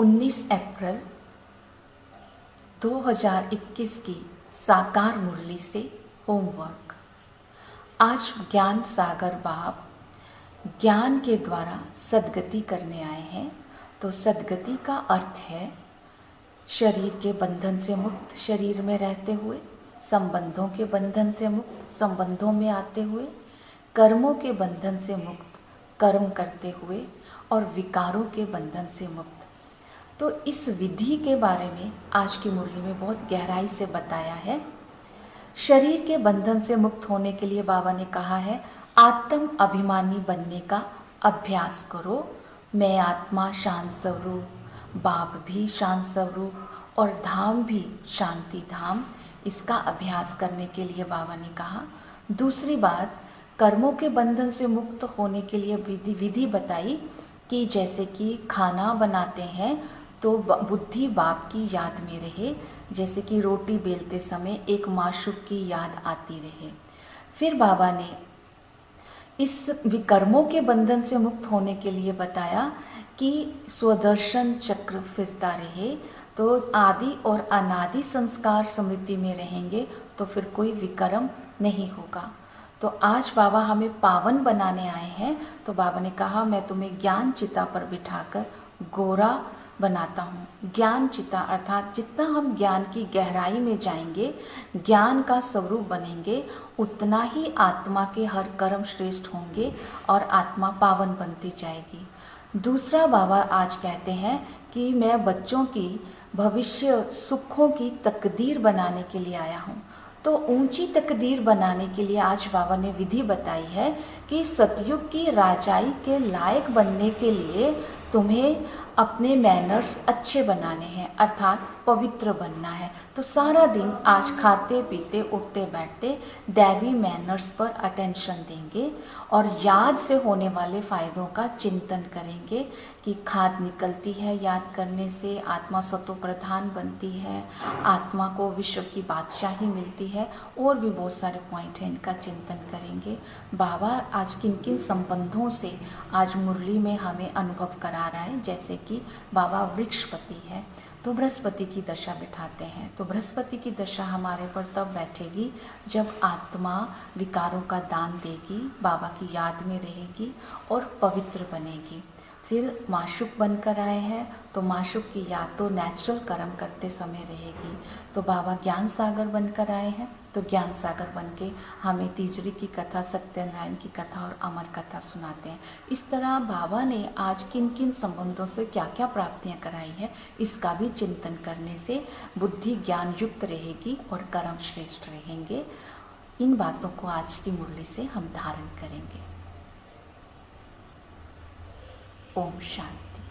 19 अप्रैल 2021 की साकार मुरली से होमवर्क। आज ज्ञान सागर बाप ज्ञान के द्वारा सद्गति करने आए हैं। तो सद्गति का अर्थ है शरीर के बंधन से मुक्त, शरीर में रहते हुए, संबंधों के बंधन से मुक्त, संबंधों में आते हुए, कर्मों के बंधन से मुक्त, कर्म करते हुए, और विकारों के बंधन से मुक्त। तो इस विधि के बारे में आज की मुरली में बहुत गहराई से बताया है। शरीर के बंधन से मुक्त होने के लिए बाबा ने कहा है, आत्म अभिमानी बनने का अभ्यास करो। मैं आत्मा शांत स्वरूप, बाप भी शांत स्वरूप और धाम भी शांति धाम, इसका अभ्यास करने के लिए बाबा ने कहा। दूसरी बात, कर्मों के बंधन से मुक्त होने के लिए विधि बताई कि जैसे कि खाना बनाते हैं तो बुद्धि बाप की याद में रहे, जैसे कि रोटी बेलते समय एक माशूक की याद आती रहे। फिर बाबा ने इस विकर्मों के बंधन से मुक्त होने के लिए बताया कि स्वदर्शन चक्र फिरता रहे, तो आदि और अनादि संस्कार स्मृति में रहेंगे तो फिर कोई विकर्म नहीं होगा। तो आज बाबा हमें पावन बनाने आए हैं। तो बाबा ने कहा, मैं तुम्हें ज्ञान चिता पर बिठाकर गोरा बनाता हूँ। ज्ञान चिता अर्थात जितना हम ज्ञान की गहराई में जाएंगे, ज्ञान का स्वरूप बनेंगे, उतना ही आत्मा के हर कर्म श्रेष्ठ होंगे और आत्मा पावन बनती जाएगी। दूसरा, बाबा आज कहते हैं कि मैं बच्चों की भविष्य सुखों की तकदीर बनाने के लिए आया हूँ। तो ऊंची तकदीर बनाने के लिए आज बाबा ने विधि बताई है कि सतयुग की राजाई के लायक बनने के लिए तुम्हें अपने मैनर्स अच्छे बनाने हैं, अर्थात पवित्र बनना है। तो सारा दिन आज खाते पीते उठते बैठते दैवी मैनर्स पर अटेंशन देंगे और याद से होने वाले फ़ायदों का चिंतन करेंगे कि खाद निकलती है याद करने से, आत्मा सतो प्रधान बनती है, आत्मा को विश्व की बादशाही मिलती है, और भी बहुत सारे पॉइंट हैं, इनका चिंतन करेंगे। बाबा आज किन किन संबंधों से आज मुरली में हमें अनुभव करा रहा है, जैसे कि बाबा वृक्षपति है तो बृहस्पति की दशा बिठाते हैं। तो बृहस्पति की दशा हमारे पर तब बैठेगी जब आत्मा विकारों का दान देगी, बाबा की याद में रहेगी और पवित्र बनेगी। फिर माशुक बनकर आए हैं तो माशुक की याद तो नेचुरल कर्म करते समय रहेगी। तो बाबा ज्ञान सागर बनकर आए हैं तो ज्ञान सागर बन के हमें तीजरी की कथा, सत्यनारायण की कथा और अमर कथा सुनाते हैं। इस तरह बाबा ने आज किन किन संबंधों से क्या क्या प्राप्तियां कराई है, इसका भी चिंतन करने से बुद्धि ज्ञान युक्त रहेगी और कर्म श्रेष्ठ रहेंगे। इन बातों को आज की मुरली से हम धारण करेंगे। ओम शांति।